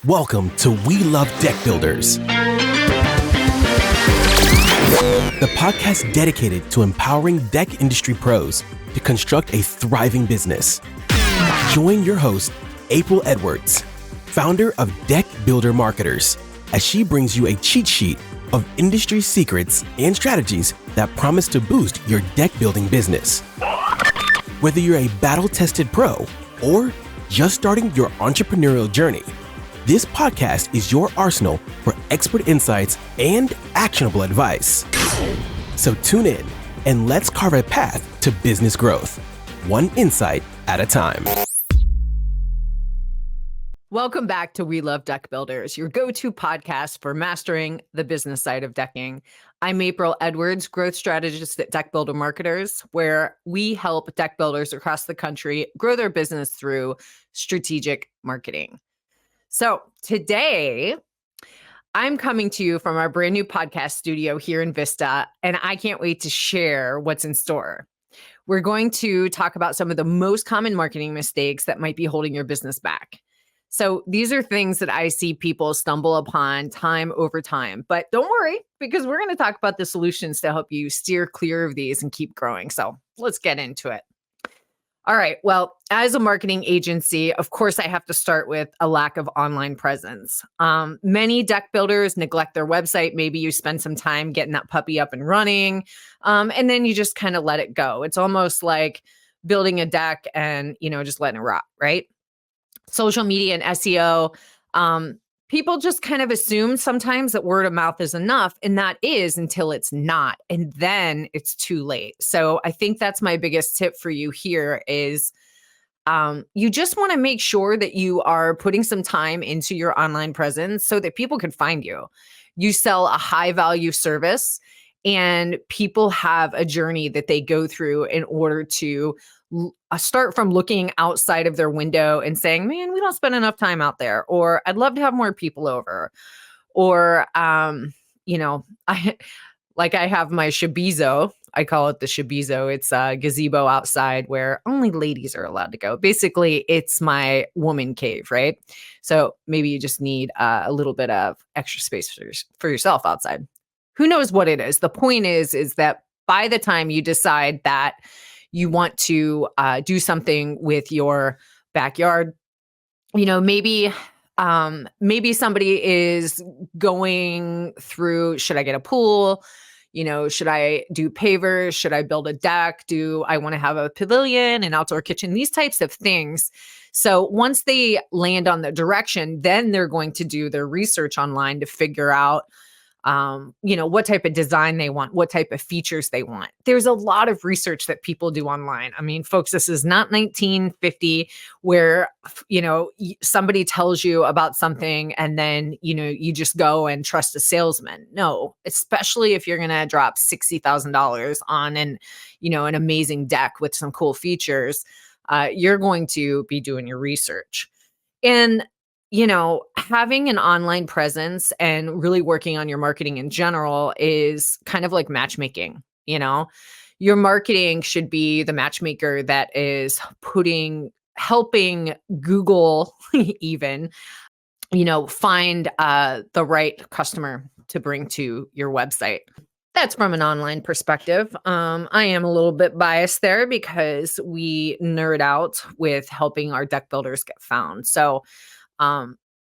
Welcome to We Love Deck Builders, the podcast dedicated to empowering deck industry pros to construct a thriving business. Join your host, April Edwards, founder of Deck Builder Marketers, as she brings you a cheat sheet of industry secrets and strategies that promise to boost your deck building business. Whether you're a battle-tested pro or just starting your entrepreneurial journey, this podcast is your arsenal for expert insights and actionable advice. So tune in and let's carve a path to business growth, one insight at a time. Welcome back to We Love Deck Builders, your go-to podcast for mastering the business side of decking. I'm April Edwards, growth strategist at Deck Builder Marketers, where we help deck builders across the country grow their business through strategic marketing. So today, I'm coming to you from our brand new podcast studio here in Vista, and I can't wait to share what's in store. We're going to talk about some of the most common marketing mistakes that might be holding your business back. So these are things that I see people stumble upon time over time, but don't worry, because we're going to talk about the solutions to help you steer clear of these and keep growing. So let's get into it. All right. Well, as a marketing agency, of course, I have to start with a lack of online presence. Many deck builders neglect their website. Maybe you spend some time getting that puppy up and running, and then you just kind of let it go. It's almost like building a deck and, just letting it rot, right? Social media and SEO, people just kind of assume sometimes that word of mouth is enough, and that is until it's not, and then it's too late. So I think that's my biggest tip for you here is you just want to make sure that you are putting some time into your online presence so that people can find you. You sell a high value service, and people have a journey that they go through in order to start from looking outside of their window and saying, man, we don't spend enough time out there, or I'd love to have more people over, or, I have my shabizo. I call it the shabizo. It's a gazebo outside where only ladies are allowed to go. Basically, it's my woman cave, right? So maybe you just need a little bit of extra space for yourself outside. Who knows what it is? The point is that by the time you decide that you want to do something with your backyard, maybe somebody is going through, should I get a pool? Should I do pavers? Should I build a deck? Do I want to have a pavilion, an outdoor kitchen? These types of things. So once they land on the direction, then they're going to do their research online to figure out what type of design they want, what type of features they want. There's a lot of research that people do online. I mean, folks, this is not 1950 where, somebody tells you about something and then, you just go and trust a salesman. No, especially if you're going to drop $60,000 on an amazing deck with some cool features, you're going to be doing your research. And having an online presence and really working on your marketing in general is kind of like matchmaking. Your marketing should be the matchmaker that is helping Google even, find the right customer to bring to your website. That's from an online perspective. I am a little bit biased there because we nerd out with helping our deck builders get found. So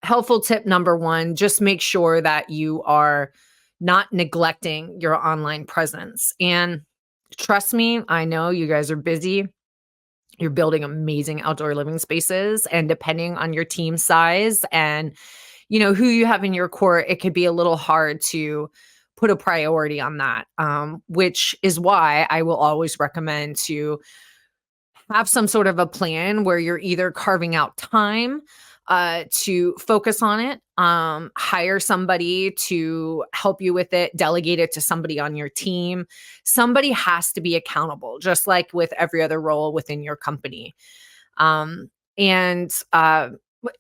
helpful tip number one, just make sure that you are not neglecting your online presence. And trust me, I know you guys are busy. You're building amazing outdoor living spaces, and depending on your team size and, who you have in your court, it could be a little hard to put a priority on that, which is why I will always recommend to have some sort of a plan where you're either carving out time to focus on it, hire somebody to help you with it, delegate it to somebody on your team. Somebody has to be accountable, just like with every other role within your company.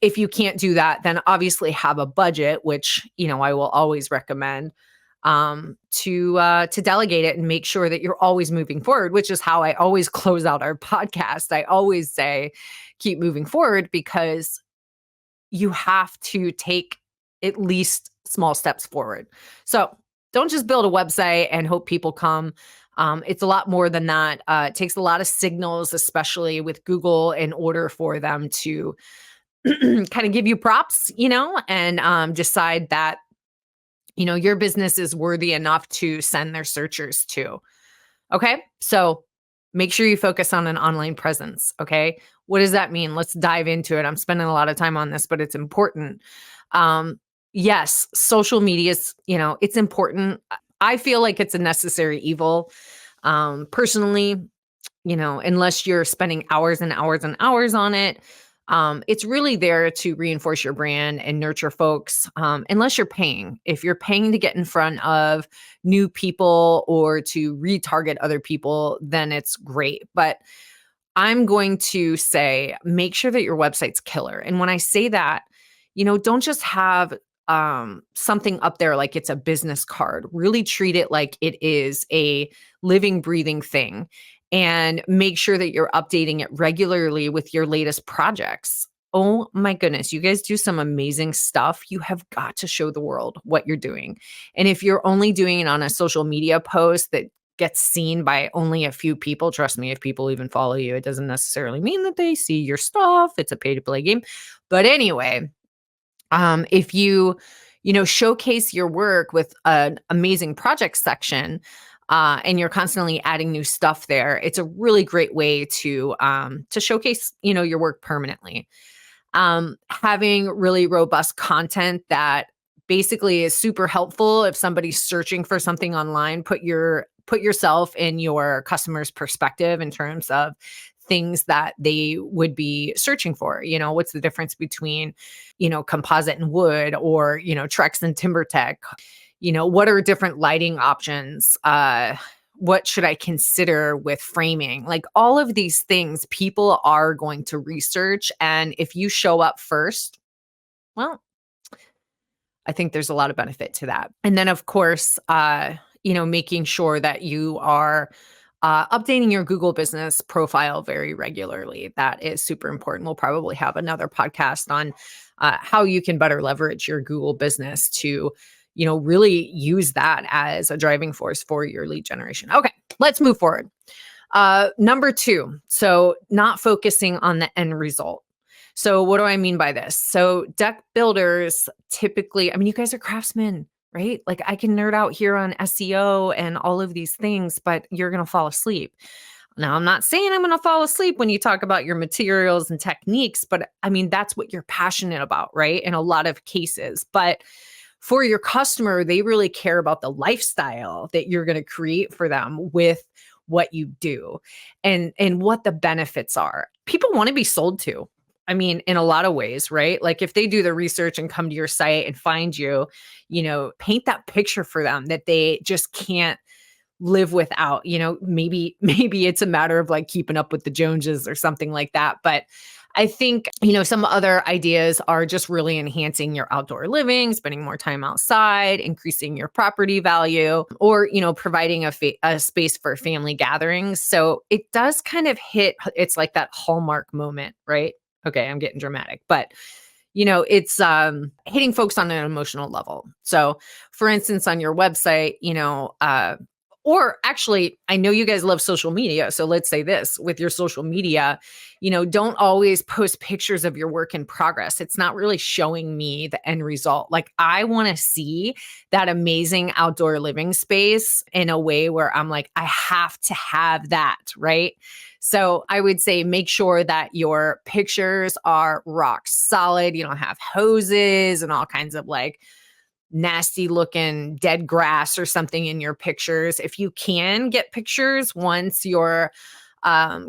If you can't do that, then obviously have a budget, which, I will always recommend, to delegate it and make sure that you're always moving forward, which is how I always close out our podcast. I always say, keep moving forward, because you have to take at least small steps forward. So don't just build a website and hope people come. It's a lot more than that. It takes a lot of signals, especially with Google, in order for them to kind of give you props, and decide that, your business is worthy enough to send their searchers to. Okay. So make sure you focus on an online presence. Okay. What does that mean? Let's dive into it. I'm spending a lot of time on this, but it's important. Yes, social media is, it's important. I feel like it's a necessary evil. Personally, unless you're spending hours and hours and hours on it, it's really there to reinforce your brand and nurture folks, unless you're paying. If you're paying to get in front of new people or to retarget other people, then it's great. But I'm going to say, make sure that your website's killer. And when I say that, don't just have something up there like it's a business card. Really treat it like it is a living, breathing thing. And make sure that you're updating it regularly with your latest projects. Oh my goodness, you guys do some amazing stuff. You have got to show the world what you're doing. And if you're only doing it on a social media post that gets seen by only a few people, trust me, if people even follow you, it doesn't necessarily mean that they see your stuff. It's a pay to play game. But anyway, if you, showcase your work with an amazing project section, and you're constantly adding new stuff there, it's a really great way to showcase, your work permanently. Having really robust content that basically is super helpful if somebody's searching for something online. Put yourself in your customer's perspective in terms of things that they would be searching for. What's the difference between, composite and wood, or, Trex and TimberTech? What are different lighting options? What should I consider with framing? Like, all of these things people are going to research. And if you show up first, well, I think there's a lot of benefit to that. And then, of course, making sure that you are updating your Google business profile very regularly. That is super important. We'll probably have another podcast on how you can better leverage your Google business to, really use that as a driving force for your lead generation. Okay, let's move forward. Number 2, so not focusing on the end result. So what do I mean by this? So deck builders typically, you guys are craftsmen, right? Like, I can nerd out here on SEO and all of these things, but you're going to fall asleep. Now, I'm not saying I'm going to fall asleep when you talk about your materials and techniques, but that's what you're passionate about, right? In a lot of cases. But for your customer, they really care about the lifestyle that you're going to create for them with what you do, and what the benefits are. People want to be sold to. In a lot of ways, right? Like, if they do the research and come to your site and find you, paint that picture for them that they just can't live without. Maybe it's a matter of like keeping up with the Joneses or something like that. But I think, some other ideas are just really enhancing your outdoor living, spending more time outside, increasing your property value, or, providing a space for family gatherings. So it does kind of it's like that hallmark moment, right? Okay, I'm getting dramatic, but it's hitting folks on an emotional level. So for instance, on your website, or actually, I know you guys love social media. So let's say this with your social media, don't always post pictures of your work in progress. It's not really showing me the end result. Like, I want to see that amazing outdoor living space in a way where I'm like, I have to have that, right? So I would say make sure that your pictures are rock solid. You don't have hoses and all kinds of like nasty looking dead grass or something in your pictures. If you can get pictures once your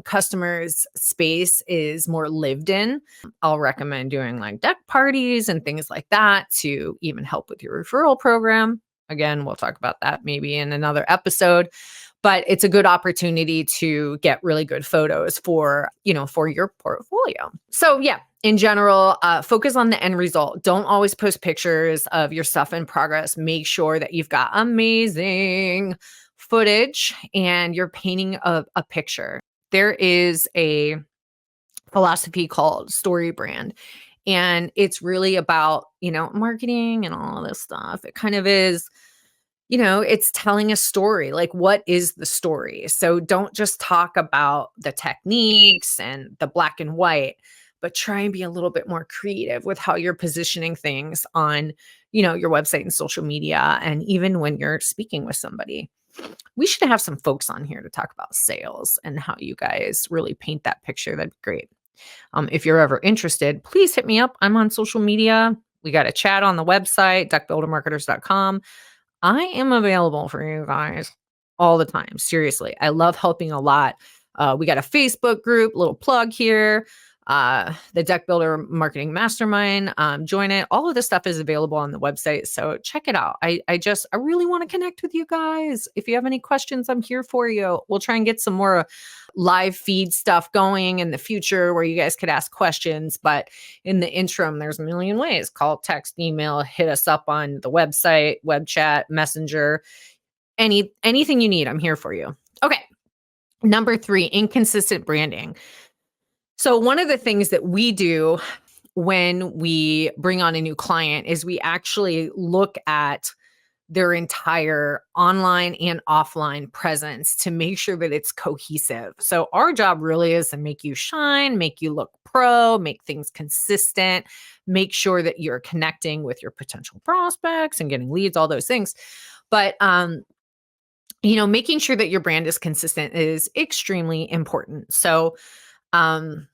customer's space is more lived in, I'll recommend doing like deck parties and things like that to even help with your referral program. Again, we'll talk about that maybe in another episode, but it's a good opportunity to get really good photos for your portfolio. So yeah, in general, focus on the end result. Don't always post pictures of your stuff in progress. Make sure that you've got amazing footage and you're painting a picture. There is a philosophy called story brand. And it's really about, marketing and all of this stuff. It kind of is, it's telling a story. Like, what is the story? So don't just talk about the techniques and the black and white, but try and be a little bit more creative with how you're positioning things on, your website and social media. And even when you're speaking with somebody, we should have some folks on here to talk about sales and how you guys really paint that picture. That'd be great. If you're ever interested, please hit me up. I'm on social media. We got a chat on the website, deckbuildermarketers.com. I am available for you guys all the time. Seriously. I love helping a lot. We got a Facebook group, little plug here. The Deck Builder Marketing Mastermind. Join it. All of this stuff is available on the website. So check it out. I really want to connect with you guys. If you have any questions, I'm here for you. We'll try and get some more live feed stuff going in the future where you guys could ask questions. But in the interim, there's a million ways. Call, text, email, hit us up on the website, web chat, messenger, anything you need. I'm here for you. Okay. Number 3, inconsistent branding. So one of the things that we do when we bring on a new client is we actually look at their entire online and offline presence to make sure that it's cohesive. So our job really is to make you shine, make you look pro, make things consistent, make sure that you're connecting with your potential prospects and getting leads, all those things. But making sure that your brand is consistent is extremely important. So I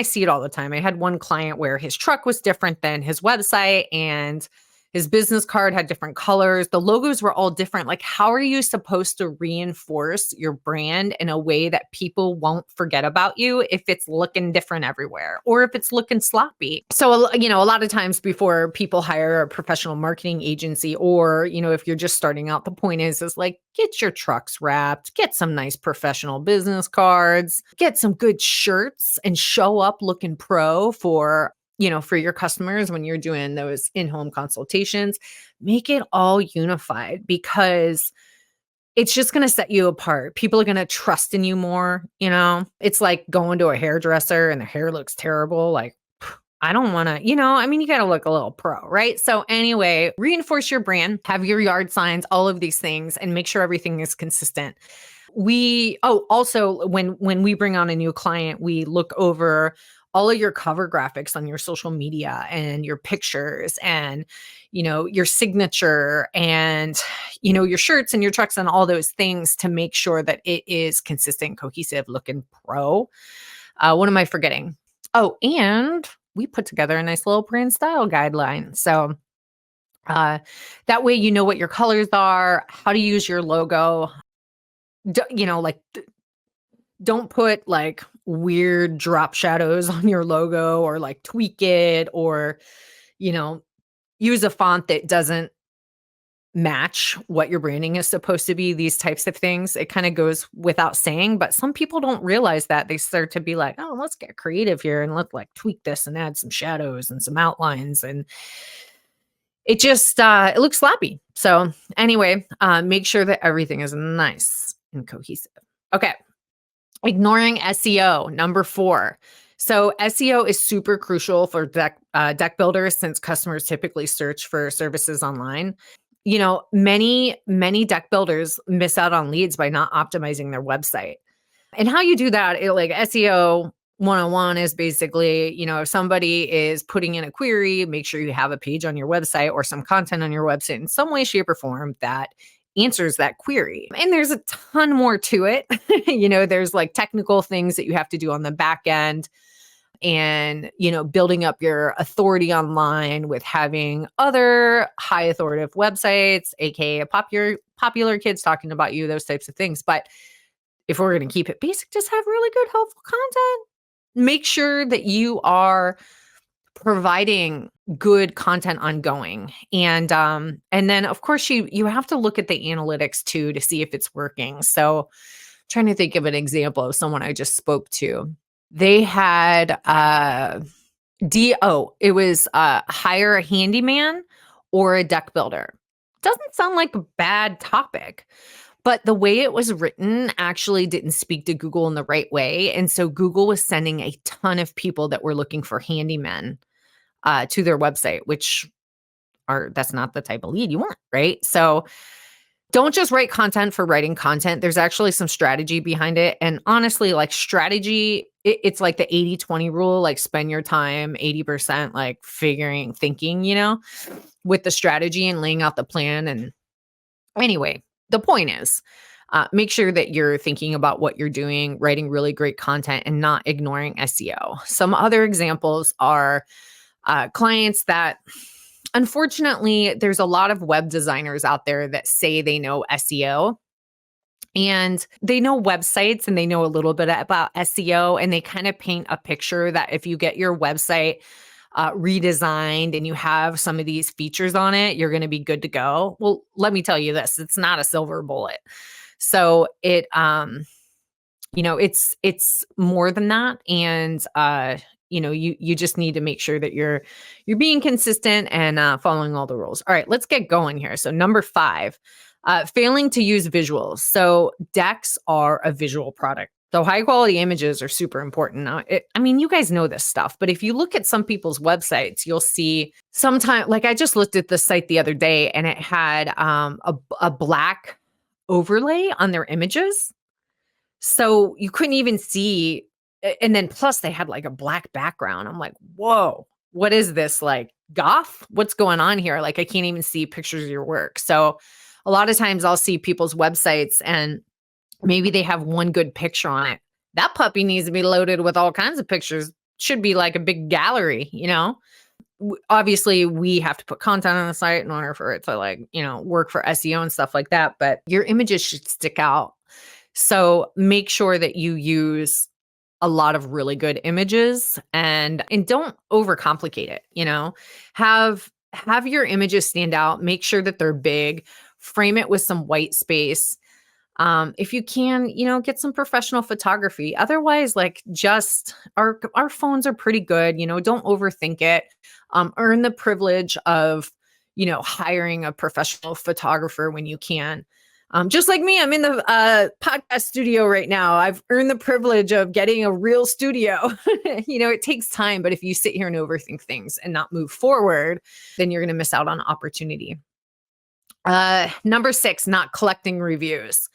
see it all the time. I had one client where his truck was different than his website and his business card had different colors. The logos were all different. Like, how are you supposed to reinforce your brand in a way that people won't forget about you if it's looking different everywhere or if it's looking sloppy? So, a lot of times before people hire a professional marketing agency or, if you're just starting out, the point is like, get your trucks wrapped, get some nice professional business cards, get some good shirts and show up looking pro for your customers when you're doing those in-home consultations. Make it all unified because it's just going to set you apart. People are going to trust in you more. It's like going to a hairdresser and the hair looks terrible. Like, I don't want to, you got to look a little pro, right? So anyway, reinforce your brand, have your yard signs, all of these things, and make sure everything is consistent. Also when we bring on a new client, we look over all of your cover graphics on your social media and your pictures and, your signature and, your shirts and your trucks and all those things to make sure that it is consistent, cohesive, looking pro. What am I forgetting? Oh, and we put together a nice little brand style guideline. So that way, what your colors are, how to use your logo. Don't put like weird drop shadows on your logo or like tweak it or, use a font that doesn't match what your branding is supposed to be, these types of things. It kind of goes without saying, but some people don't realize that. They start to be like, oh, let's get creative here and let's like tweak this and add some shadows and some outlines. And it just, it looks sloppy. So anyway, make sure that everything is nice and cohesive. Okay. Ignoring SEO, number 4. So SEO is super crucial for deck builders since customers typically search for services online. Many deck builders miss out on leads by not optimizing their website. And how you do that, like SEO 101 is basically, if somebody is putting in a query, make sure you have a page on your website or some content on your website in some way, shape, or form that answers that query. And there's a ton more to it. There's like technical things that you have to do on the back end and, building up your authority online with having other high authoritative websites, aka popular kids talking about you, those types of things. But if we're going to keep it basic, just have really good, helpful content. Make sure that you are providing good content ongoing. And then of course you have to look at the analytics too to see if it's working. So trying to think of an example of someone I just spoke to. They had it was hire a handyman or a deck builder. Doesn't sound like a bad topic, But the way it was written actually didn't speak to Google in the right way. And so Google was sending a ton of people that were looking for handymen to their website, which that's not the type of lead you want, right? So don't just write content for writing content. There's actually some strategy behind it. And honestly, like strategy, it's like the 80-20 rule, like spend your time 80% like thinking, with the strategy and laying out the plan. And anyway, the point is, make sure that you're thinking about what you're doing, writing really great content, and not ignoring SEO. Some other examples are clients that, unfortunately, there's a lot of web designers out there that say they know SEO and they know websites and they know a little bit about SEO, and they kind of paint a picture that if you get your website redesigned and you have some of these features on it, you're going to be good to go. Well, let me tell you this, it's not a silver bullet. So it's more than that. And, you just need to make sure that you're being consistent and following all the rules. All right, let's get going here. So number 5, failing to use visuals. So decks are a visual product. So high quality images are super important. Now, you guys know this stuff, but if you look at some people's websites, you'll see sometimes, like I just looked at the site the other day and it had a black overlay on their images. So you couldn't even see. And then plus they had like a black background. I'm like, whoa, what is this? Like goth? What's going on here? Like I can't even see pictures of your work. So a lot of times I'll see people's websites and maybe they have one good picture on it. That puppy needs to be loaded with all kinds of pictures. Should be like a big gallery, Obviously we have to put content on the site in order for it to work for SEO and stuff like that. But your images should stick out. So make sure that you use a lot of really good images and don't overcomplicate it, have your images stand out, make sure that they're big, frame it with some white space. If you can, get some professional photography. Otherwise, like just our phones are pretty good, don't overthink it. Earn the privilege of, hiring a professional photographer when you can. Just like me, I'm in the podcast studio right now. I've earned the privilege of getting a real studio. It takes time, but if you sit here and overthink things and not move forward, then you're going to miss out on opportunity. Number 6, not collecting reviews.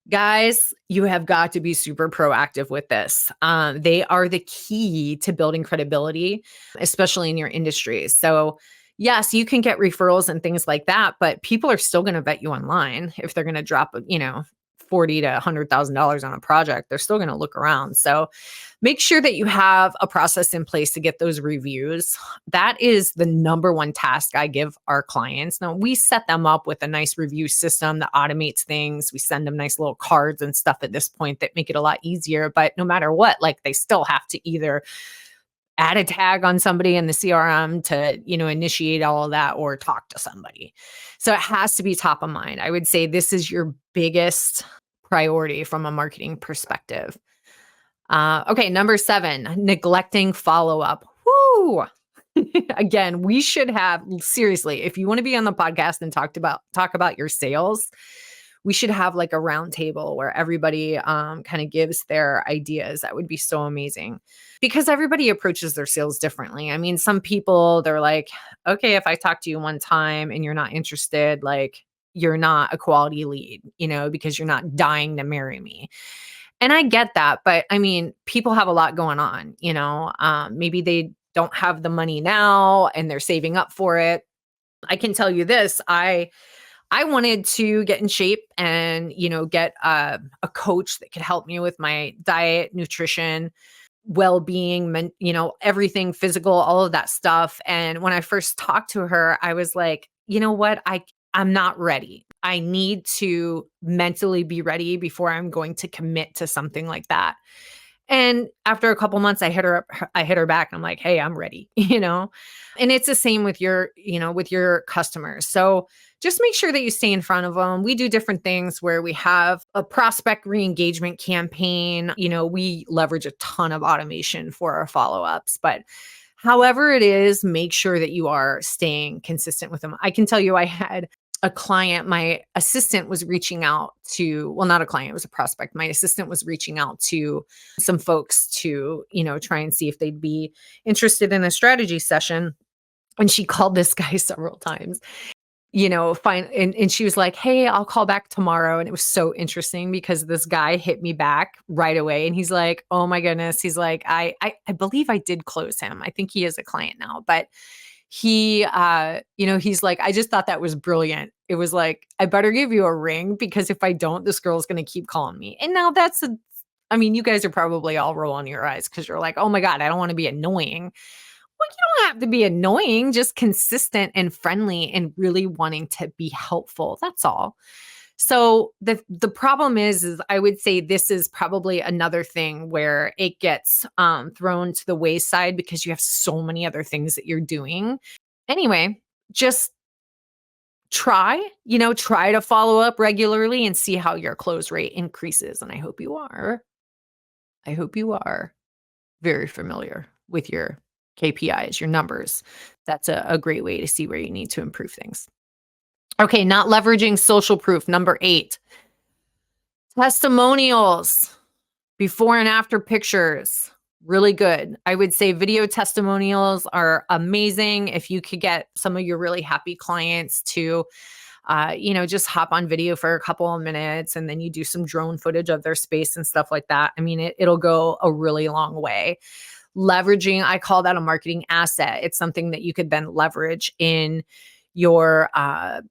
Guys, you have got to be super proactive with this. They are the key to building credibility, especially in your industry. So yes, you can get referrals and things like that, but people are still going to vet you online. If they're going to drop, $40,000 to $100,000 on a project, they're still going to look around. So make sure that you have a process in place to get those reviews. That is the number one task I give our clients. Now, we set them up with a nice review system that automates things. We send them nice little cards and stuff at this point that make it a lot easier. But no matter what, they still have to either add a tag on somebody in the CRM to, initiate all of that or talk to somebody. So it has to be top of mind. I would say this is your biggest priority from a marketing perspective. Okay, number 7, neglecting follow-up. Woo! Again, we should have, seriously, if you want to be on the podcast and talk about your sales, we should have like a round table where everybody kind of gives their ideas. That would be so amazing because everybody approaches their sales differently. I mean, some people, they're like, okay, if I talk to you one time and you're not interested, like you're not a quality lead, because you're not dying to marry me. And I get that. But I mean, people have a lot going on, maybe they don't have the money now and they're saving up for it. I can tell you this, I wanted to get in shape and, get a coach that could help me with my diet, nutrition, well-being, everything physical, all of that stuff. And when I first talked to her, I was like, you know what? I'm not ready. I need to mentally be ready before I'm going to commit to something like that. And after a couple months, I hit her back and I'm like, hey, I'm ready, and it's the same with your customers. So just make sure that you stay in front of them. We do different things where we have a prospect re-engagement campaign. We leverage a ton of automation for our follow-ups, but however it is, make sure that you are staying consistent with them. I can tell you I had a client, my assistant was reaching out to, well, not a client, it was a prospect. My assistant was reaching out to some folks to, try and see if they'd be interested in a strategy session. And she called this guy several times, fine. And she was like, hey, I'll call back tomorrow. And it was so interesting because this guy hit me back right away. And he's like, oh my goodness. He's like, I believe I did close him. I think he is a client now, but he, he's like, I just thought that was brilliant. It was like, I better give you a ring because if I don't, this girl's going to keep calling me. And now you guys are probably all rolling your eyes because you're like, oh my God, I don't want to be annoying. Well, you don't have to be annoying, just consistent and friendly and really wanting to be helpful. That's all. So the problem is I would say this is probably another thing where it gets thrown to the wayside because you have so many other things that you're doing. Anyway, just try to follow up regularly and see how your close rate increases. And I hope you are very familiar with your KPIs, your numbers. That's a great way to see where you need to improve things. Okay, not leveraging social proof. Number 8, testimonials, before and after pictures, really good. I would say video testimonials are amazing. If you could get some of your really happy clients to, just hop on video for a couple of minutes and then you do some drone footage of their space and stuff like that. It'll go a really long way. Leveraging, I call that a marketing asset. It's something that you could then leverage in your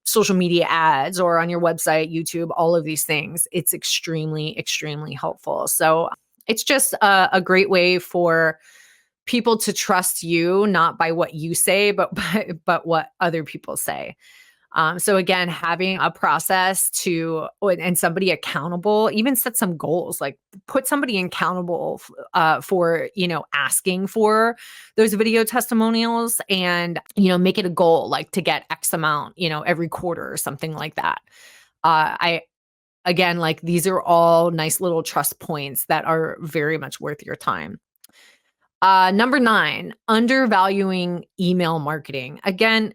social media ads or on your website, YouTube, all of these things. It's extremely, extremely helpful. So it's just a great way for people to trust you, not by what you say, but what other people say. So again, having a process and somebody accountable, even set some goals, like put somebody accountable for, asking for those video testimonials and, make it a goal, like to get X amount, every quarter or something like that. These are all nice little trust points that are very much worth your time. Number 9, undervaluing email marketing. Again,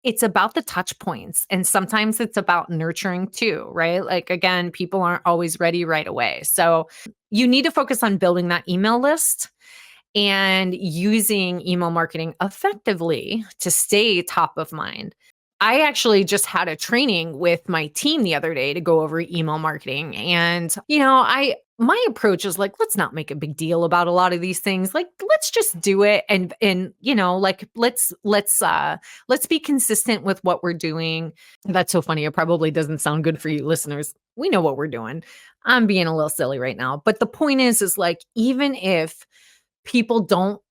it's about the touch points and sometimes it's about nurturing too, right? Like again, people aren't always ready right away. So you need to focus on building that email list and using email marketing effectively to stay top of mind. I actually just had a training with my team the other day to go over email marketing. And, my approach is like, let's not make a big deal about a lot of these things. Like, let's just do it. And let's be consistent with what we're doing. That's so funny. It probably doesn't sound good for you listeners. We know what we're doing. I'm being a little silly right now. But the point is like, even if people don't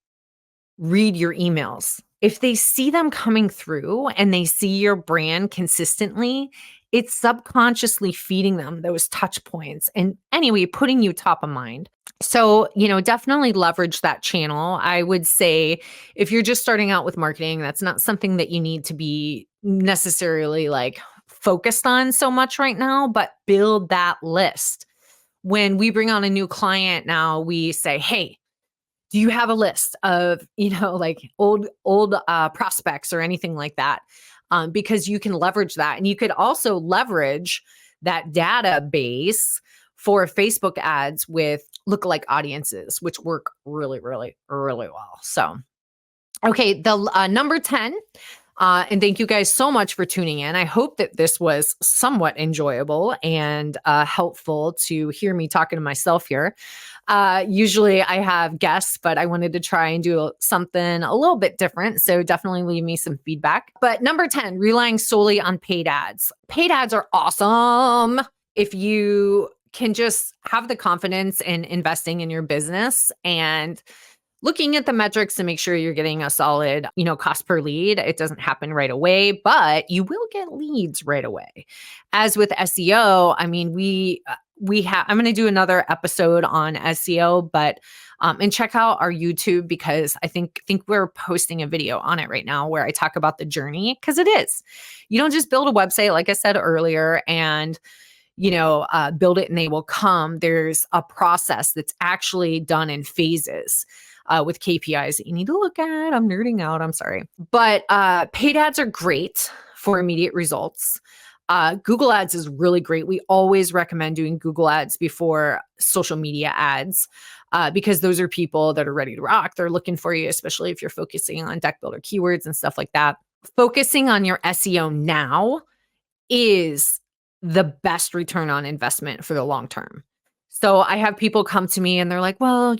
read your emails, if they see them coming through and they see your brand consistently, it's subconsciously feeding them those touch points and anyway, putting you top of mind. So, definitely leverage that channel. I would say if you're just starting out with marketing, that's not something that you need to be necessarily like focused on so much right now, but build that list. When we bring on a new client now, we say, hey, do you have a list of, like old prospects or anything like that? Because you can leverage that. And you could also leverage that database for Facebook ads with lookalike audiences, which work really, really, really well. So, okay, the number 10, and thank you guys so much for tuning in. I hope that this was somewhat enjoyable and helpful to hear me talking to myself here. Usually I have guests, but I wanted to try and do something a little bit different. So definitely leave me some feedback. But number 10, relying solely on paid ads. Paid ads are awesome if you can just have the confidence in investing in your business and looking at the metrics to make sure you're getting a solid, cost per lead. It doesn't happen right away, but you will get leads right away. As with SEO, I'm going to do another episode on SEO, but and check out our YouTube because I think we're posting a video on it right now where I talk about the journey, because it is. You don't just build a website, like I said earlier, and build it and they will come. There's a process that's actually done in phases. With KPIs that you need to look at. I'm nerding out. I'm sorry. But paid ads are great for immediate results. Google Ads is really great. We always recommend doing Google Ads before social media ads because those are people that are ready to rock. They're looking for you, especially if you're focusing on deck builder keywords and stuff like that. Focusing on your SEO now is the best return on investment for the long term. So I have people come to me and they're like, well,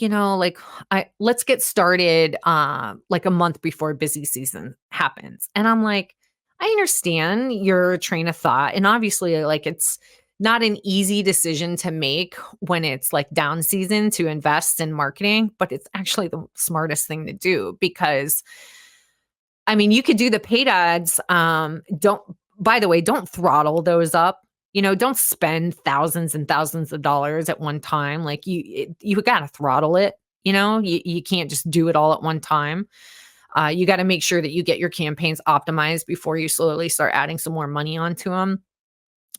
let's get started like a month before busy season happens. And I'm like, I understand your train of thought. And obviously, like, it's not an easy decision to make when it's like down season to invest in marketing, but it's actually the smartest thing to do because, I mean, you could do the paid ads. By the way, don't throttle those up. Don't spend thousands and thousands of dollars at one time. Like you got to throttle it. You can't just do it all at one time. You got to make sure that you get your campaigns optimized before you slowly start adding some more money onto them.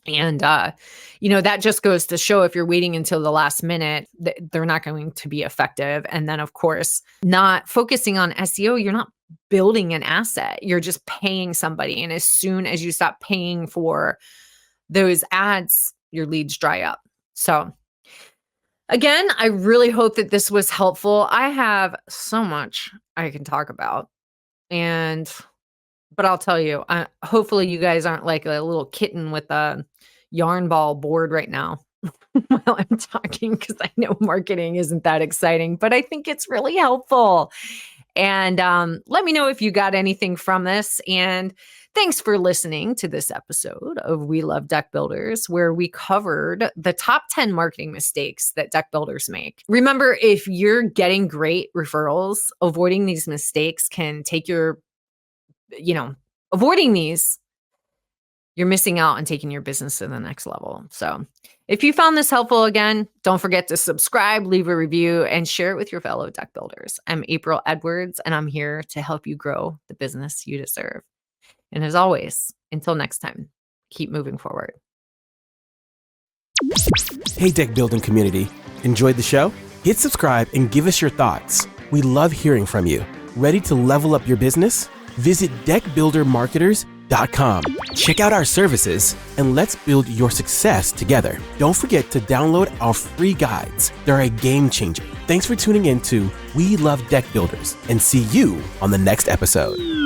And, that just goes to show if you're waiting until the last minute, they're not going to be effective. And then, of course, not focusing on SEO, you're not building an asset. You're just paying somebody. And as soon as you stop paying for those ads, your leads dry up. So again, I really hope that this was helpful. I have so much I can talk about. But I'll tell you, hopefully you guys aren't like a little kitten with a yarn ball bored right now while I'm talking, because I know marketing isn't that exciting, but I think it's really helpful. And let me know if you got anything from this. And thanks for listening to this episode of We Love Deck Builders, where we covered the top 10 marketing mistakes that deck builders make. Remember, if you're getting great referrals, avoiding these mistakes can take avoiding these, you're missing out on taking your business to the next level. So if you found this helpful, again, don't forget to subscribe, leave a review, and share it with your fellow deck builders. I'm April Edwards, and I'm here to help you grow the business you deserve. And as always, until next time, keep moving forward. Hey, deck building community. Enjoyed the show? Hit subscribe and give us your thoughts. We love hearing from you. Ready to level up your business? Visit deckbuildermarketers.com. Check out our services and let's build your success together. Don't forget to download our free guides. They're a game changer. Thanks for tuning in to We Love Deck Builders, and see you on the next episode.